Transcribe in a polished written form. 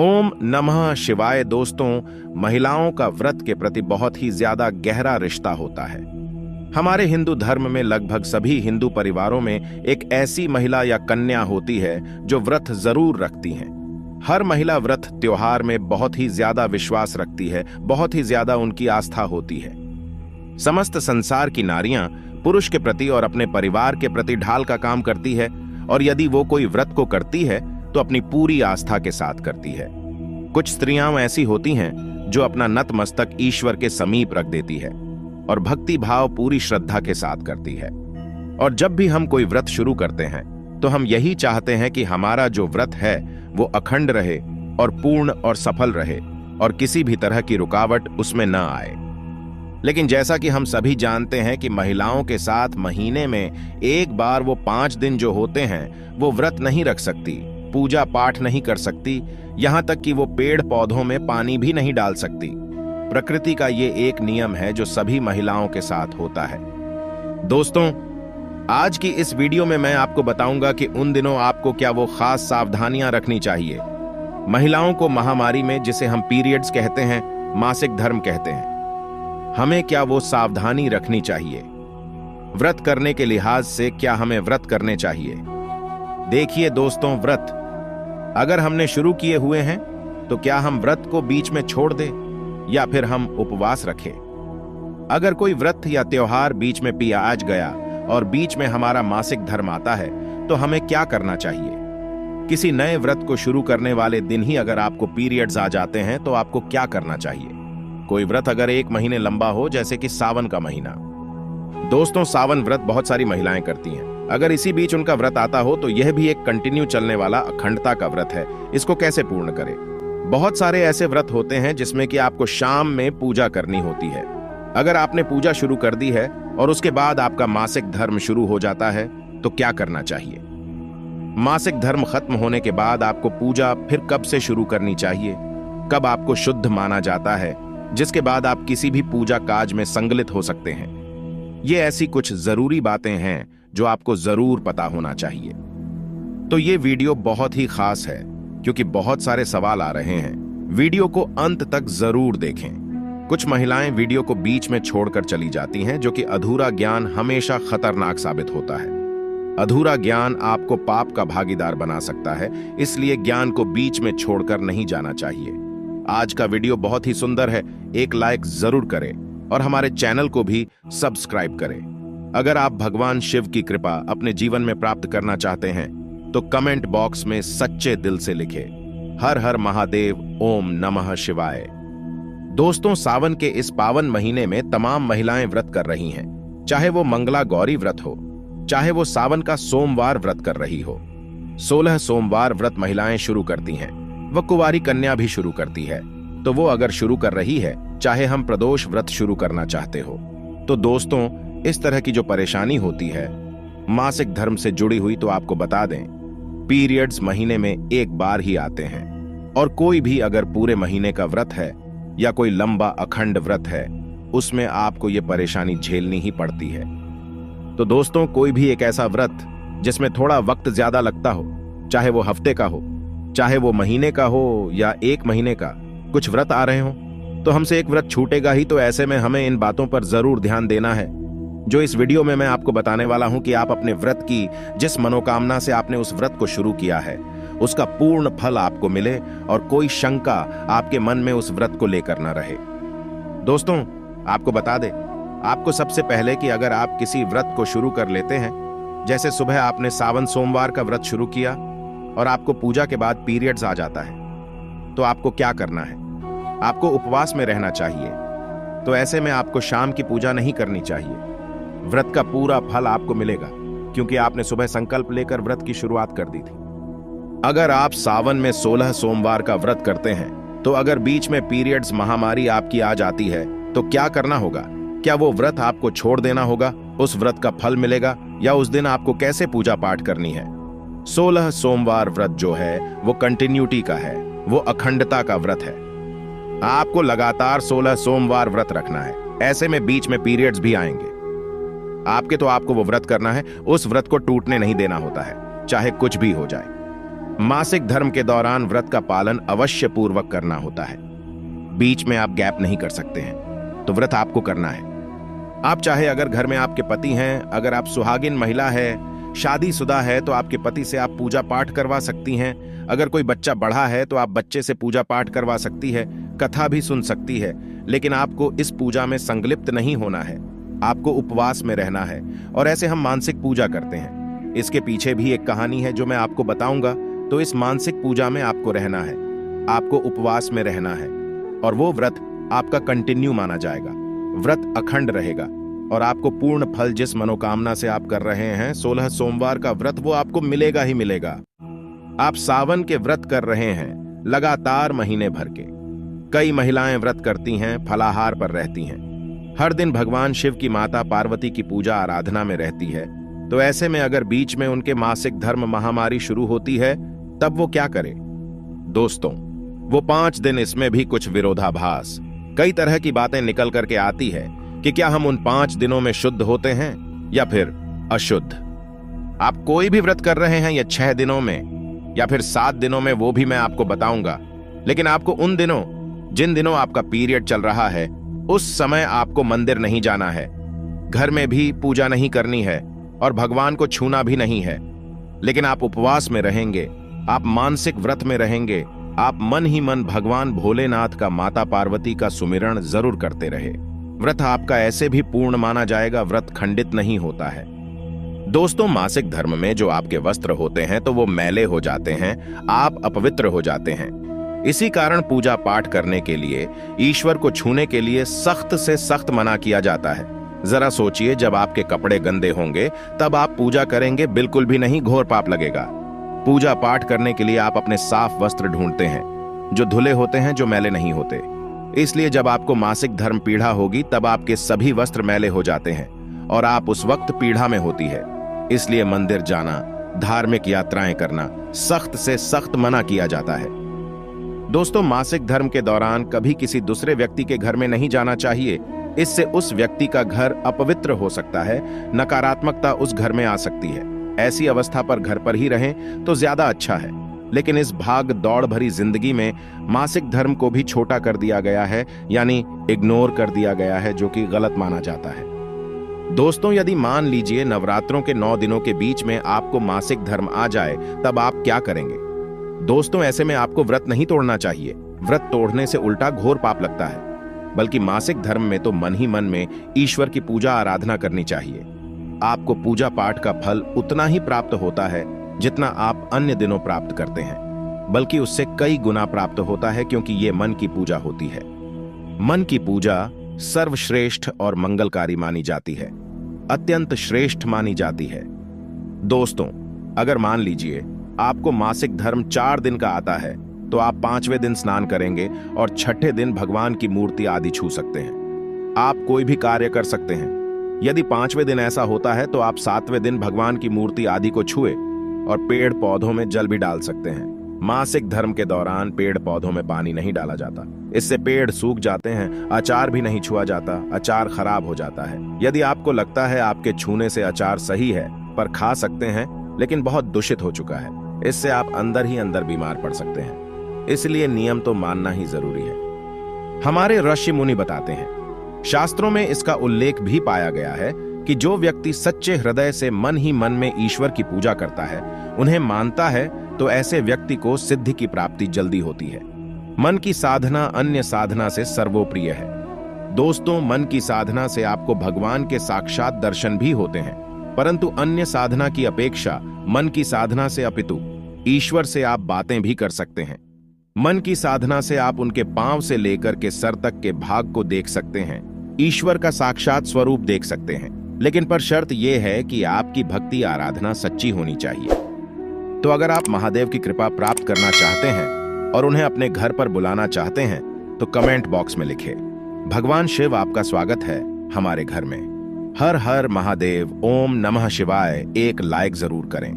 ओम नमः शिवाय। दोस्तों, महिलाओं का व्रत के प्रति बहुत ही ज्यादा गहरा रिश्ता होता है। हमारे हिंदू धर्म में लगभग सभी हिंदू परिवारों में एक ऐसी महिला या कन्या होती है जो व्रत जरूर रखती हैं। हर महिला व्रत त्योहार में बहुत ही ज्यादा विश्वास रखती है, बहुत ही ज्यादा उनकी आस्था होती है। समस्त संसार की नारियां पुरुष के प्रति और अपने परिवार के प्रति ढाल का काम करती है, और यदि वो कोई व्रत को करती है तो अपनी पूरी आस्था के साथ करती है। कुछ स्त्रियां ऐसी होती हैं जो अपना नतमस्तक ईश्वर के समीप रख देती है और भक्ति भाव पूरी श्रद्धा के साथ करती है। और जब भी हम कोई व्रत शुरू करते हैं तो हम यही चाहते हैं कि हमारा जो व्रत है वो अखंड रहे और पूर्ण और सफल रहे और किसी भी तरह की रुकावट उसमें न आए। लेकिन जैसा कि हम सभी जानते हैं कि महिलाओं के साथ महीने में एक बार वो 5 दिन जो होते हैं वो व्रत नहीं रख सकती, पूजा पाठ नहीं कर सकती, यहां तक कि वो पेड़ पौधों में पानी भी नहीं डाल सकती। प्रकृति का ये एक नियम है जो सभी महिलाओं के साथ होता है। दोस्तों, आज की इस वीडियो में मैं आपको बताऊंगा कि उन दिनों आपको क्या वो खास सावधानियां रखनी चाहिए। महिलाओं को महामारी में, जिसे हम पीरियड्स कहते हैं, मासिक धर्म कहते हैं, हमें क्या वो सावधानी रखनी चाहिए। व्रत करने के लिहाज से क्या हमें व्रत करने चाहिए। देखिए दोस्तों, व्रत अगर हमने शुरू किए हुए हैं तो क्या हम व्रत को बीच में छोड़ दें या फिर हम उपवास रखें। अगर कोई व्रत या त्योहार बीच में पियाज गया और बीच में हमारा मासिक धर्म आता है तो हमें क्या करना चाहिए। किसी नए व्रत को शुरू करने वाले दिन ही अगर आपको पीरियड्स आ जाते हैं तो आपको क्या करना चाहिए। कोई व्रत अगर 1 महीने लंबा हो, जैसे कि सावन का महीना। दोस्तों, सावन व्रत बहुत सारी महिलाएं करती हैं। अगर इसी बीच उनका व्रत आता हो तो यह भी एक कंटिन्यू चलने वाला अखंडता का व्रत है। इसको कैसे पूर्ण करें। बहुत सारे ऐसे व्रत होते हैं जिसमें कि आपको शाम में पूजा करनी होती है। अगर आपने पूजा शुरू कर दी है और उसके बाद आपका मासिक धर्म शुरू हो जाता है तो क्या करना चाहिए। मासिक धर्म खत्म होने के बाद आपको पूजा फिर कब से शुरू करनी चाहिए, कब आपको शुद्ध माना जाता है, जिसके बाद आप किसी भी पूजा काज में संगलित हो सकते हैं। ये ऐसी कुछ जरूरी बातें हैं जो आपको जरूर पता होना चाहिए। तो ये वीडियो बहुत ही खास है क्योंकि बहुत सारे सवाल आ रहे हैं। वीडियो को अंत तक जरूर देखें। कुछ महिलाएं वीडियो को बीच में छोड़कर चली जाती हैं, जो कि अधूरा ज्ञान हमेशा खतरनाक साबित होता है। अधूरा ज्ञान आपको पाप का भागीदार बना सकता है, इसलिए ज्ञान को बीच में छोड़कर नहीं जाना चाहिए। आज का वीडियो बहुत ही सुंदर है, एक लाइक जरूर करें और हमारे चैनल को भी सब्सक्राइब करें। अगर आप भगवान शिव की कृपा अपने जीवन में प्राप्त करना चाहते हैं तो कमेंट बॉक्स में सच्चे दिल से लिखें, हर हर महादेव, ओम नमः शिवाय। दोस्तों, सावन के इस पावन महीने में तमाम महिलाएं व्रत कर रही हैं। चाहे वो मंगला गौरी व्रत हो, चाहे वो सावन का सोमवार व्रत कर रही हो। 16 सोमवार व्रत महिलाएं शुरू करती हैं। वह कुंवारी कन्या भी शुरू करती है। तो वो अगर शुरू कर रही है, चाहे हम प्रदोष व्रत शुरू करना चाहते हो। तो दोस्तों, इस तरह की जो परेशानी होती है मासिक धर्म से जुड़ी हुई, तो आपको बता दें, पीरियड्स महीने में एक बार ही आते हैं। और कोई भी अगर पूरे महीने का व्रत है या कोई लंबा अखंड व्रत है, उसमें आपको ये परेशानी झेलनी ही पड़ती है। तो दोस्तों, कोई भी एक ऐसा व्रत जिसमें थोड़ा वक्त ज्यादा लगता हो, चाहे वो हफ्ते का हो, चाहे वो महीने का हो या 1 महीने का, कुछ व्रत आ रहे हो तो हमसे एक व्रत छूटेगा ही। तो ऐसे में हमें इन बातों पर जरूर ध्यान देना है जो इस वीडियो में मैं आपको बताने वाला हूं, कि आप अपने व्रत की जिस मनोकामना से आपने उस व्रत को शुरू किया है उसका पूर्ण फल आपको मिले और कोई शंका आपके मन में उस व्रत को लेकर न रहे। दोस्तों, आपको बता दें, आपको सबसे पहले कि अगर आप किसी व्रत को शुरू कर लेते हैं, जैसे सुबह आपने सावन सोमवार का व्रत शुरू किया और आपको पूजा के बाद पीरियड्स आ जाता है, तो आपको क्या करना है। आपको उपवास में रहना चाहिए। तो ऐसे में आपको शाम की पूजा नहीं करनी चाहिए। व्रत का पूरा फल आपको मिलेगा क्योंकि आपने सुबह संकल्प लेकर व्रत की शुरुआत कर दी थी। अगर आप सावन में 16 सोमवार का व्रत करते हैं तो अगर बीच में पीरियड्स महामारी आपकी आ जाती है तो क्या करना होगा। क्या वो व्रत आपको छोड़ देना होगा, उस व्रत का फल मिलेगा, या उस दिन आपको कैसे पूजा पाठ करनी है। 16 सोमवार व्रत जो है वो कंटिन्यूटी का है, वो अखंडता का व्रत है। आपको लगातार 16 सोमवार व्रत रखना है। ऐसे में बीच में पीरियड्स भी आएंगे आपको वो व्रत करना है। उस व्रत को टूटने नहीं देना होता है, चाहे कुछ भी हो जाए। मासिक धर्म के दौरान व्रत का पालन अवश्य पूर्वक करना होता है। बीच में आप गैप नहीं कर सकते हैं, तो व्रत आपको करना है। आप चाहे अगर घर में आपके पति हैं, अगर आप सुहागिन महिला है, शादीशुदा है, तो आपके पति से आप पूजा पाठ करवा सकती हैं। अगर कोई बच्चा बढ़ा है तो आप बच्चे से पूजा पाठ करवा सकती है, कथा भी सुन सकती है। लेकिन आपको इस पूजा में संलिप्त नहीं होना है, आपको उपवास में रहना है। और ऐसे हम मानसिक पूजा करते हैं। इसके पीछे भी एक कहानी है जो मैं आपको बताऊंगा। तो इस मानसिक पूजा में आपको रहना है, आपको उपवास में रहना है, और वो व्रत आपका कंटिन्यू माना जाएगा। व्रत अखंड रहेगा और आपको पूर्ण फल जिस मनोकामना से आप कर रहे हैं, 16 सोमवार का व्रत, वो आपको मिलेगा ही मिलेगा। आप सावन के व्रत कर रहे हैं लगातार महीने भर के। कई महिलाएं व्रत करती हैं, फलाहार पर रहती हैं, हर दिन भगवान शिव की माता पार्वती की पूजा आराधना में रहती है। तो ऐसे में अगर बीच में उनके मासिक धर्म महामारी शुरू होती है, तब वो क्या करे? दोस्तों, वो 5 दिन इसमें भी कुछ विरोधाभास, कई तरह की बातें निकल करके आती है कि क्या हम उन 5 दिनों में शुद्ध होते हैं या फिर अशुद्ध। आप कोई भी व्रत कर रहे हैं या 6 दिनों में या फिर 7 दिनों में, वो भी मैं आपको बताऊंगा। लेकिन आपको उन दिनों, जिन दिनों आपका पीरियड चल रहा है, उस समय आपको मंदिर नहीं जाना है, घर में भी पूजा नहीं करनी है और भगवान को छूना भी नहीं है। लेकिन आप उपवास में रहेंगे, आप मानसिक व्रत में रहेंगे, आप मन ही मन भगवान भोलेनाथ का, माता पार्वती का सुमिरण जरूर करते रहे। व्रत आपका ऐसे भी पूर्ण माना जाएगा, व्रत खंडित नहीं होता है। दोस्तों, मासिक धर्म में जो आपके वस्त्र होते हैं तो वो मैले हो जाते हैं, आप अपवित्र हो जाते हैं। इसी कारण पूजा पाठ करने के लिए, ईश्वर को छूने के लिए सख्त से सख्त मना किया जाता है। जरा सोचिए, जब आपके कपड़े गंदे होंगे तब आप पूजा करेंगे, बिल्कुल भी नहीं, घोर पाप लगेगा। पूजा पाठ करने के लिए आप अपने साफ वस्त्र ढूंढते हैं, जो धुले होते हैं, जो मैले नहीं होते। इसलिए जब आपको मासिक धर्म पीड़ा होगी तब आपके सभी वस्त्र मैले हो जाते हैं और आप उस वक्त पीड़ा में होती है। इसलिए मंदिर जाना, धार्मिक यात्राएं करना सख्त से सख्त मना किया जाता है। दोस्तों, मासिक धर्म के दौरान कभी किसी दूसरे व्यक्ति के घर में नहीं जाना चाहिए। इससे उस व्यक्ति का घर अपवित्र हो सकता है, नकारात्मकता उस घर में आ सकती है। ऐसी अवस्था पर घर पर ही रहें तो ज्यादा अच्छा है। लेकिन इस भाग दौड़ भरी जिंदगी में मासिक धर्म को भी छोटा कर दिया गया है, यानी इग्नोर कर दिया गया है, जो कि गलत माना जाता है। दोस्तों, यदि मान लीजिए नवरात्रों के 9 दिनों के बीच में आपको मासिक धर्म आ जाए, तब आप क्या करेंगे? दोस्तों, ऐसे में आपको व्रत नहीं तोड़ना चाहिए। व्रत तोड़ने से उल्टा घोर पाप लगता है। बल्कि मासिक धर्म में तो मन ही मन में ईश्वर की पूजा आराधना करनी चाहिए। आपको पूजा पाठ का फल उतना ही प्राप्त होता है जितना आप अन्य दिनों प्राप्त करते हैं, बल्कि उससे कई गुना प्राप्त होता है, क्योंकि ये मन की पूजा होती है। मन की पूजा सर्वश्रेष्ठ और मंगलकारी मानी जाती है, अत्यंत श्रेष्ठ मानी जाती है। दोस्तों, अगर मान लीजिए आपको मासिक धर्म 4 दिन का आता है, तो आप 5वें दिन स्नान करेंगे और 6ठे दिन भगवान की मूर्ति आदि छू सकते हैं। आप कोई भी कार्य कर सकते हैं। यदि 5वें दिन ऐसा होता है तो आप 7वें दिन भगवान की मूर्ति आदि को छुए और पेड़ पौधों में जल भी डाल सकते हैं। मासिक धर्म के दौरान पेड़ पौधों में पानी नहीं डाला जाता, इससे पेड़ सूख जाते हैं। अचार भी नहीं छुआ जाता, अचार खराब हो जाता है। यदि आपको लगता है आपके छूने से अचार सही है, पर खा सकते हैं, लेकिन बहुत दूषित हो चुका है, इससे आप अंदर ही अंदर बीमार पड़ सकते हैं। इसलिए नियम तो मानना ही जरूरी है। हमारे ऋषि मुनि बताते हैं, शास्त्रों में इसका उल्लेख भी पाया गया है कि जो व्यक्ति सच्चे हृदय से मन ही मन में ईश्वर की पूजा करता है, उन्हें मानता है, तो ऐसे व्यक्ति को सिद्धि की प्राप्ति जल्दी होती है। मन की साधना अन्य साधना से सर्वोप्रिय है। दोस्तों, मन की साधना से आपको भगवान के साक्षात दर्शन भी होते हैं, परंतु अन्य साधना की अपेक्षा मन की साधना से अपितु ईश्वर से आप बातें भी कर सकते हैं। मन की साधना से आप उनके पांव से लेकर के सर तक के भाग को देख सकते हैं, ईश्वर का साक्षात स्वरूप देख सकते हैं। लेकिन पर शर्त यह है कि आपकी भक्ति आराधना सच्ची होनी चाहिए। तो अगर आप महादेव की कृपा प्राप्त करना चाहते हैं और उन्हें अपने घर पर बुलाना चाहते हैं, तो कमेंट बॉक्स में लिखें, भगवान शिव आपका स्वागत है हमारे घर में। हर हर महादेव, ओम नमः शिवाय एक लाइक जरूर करें।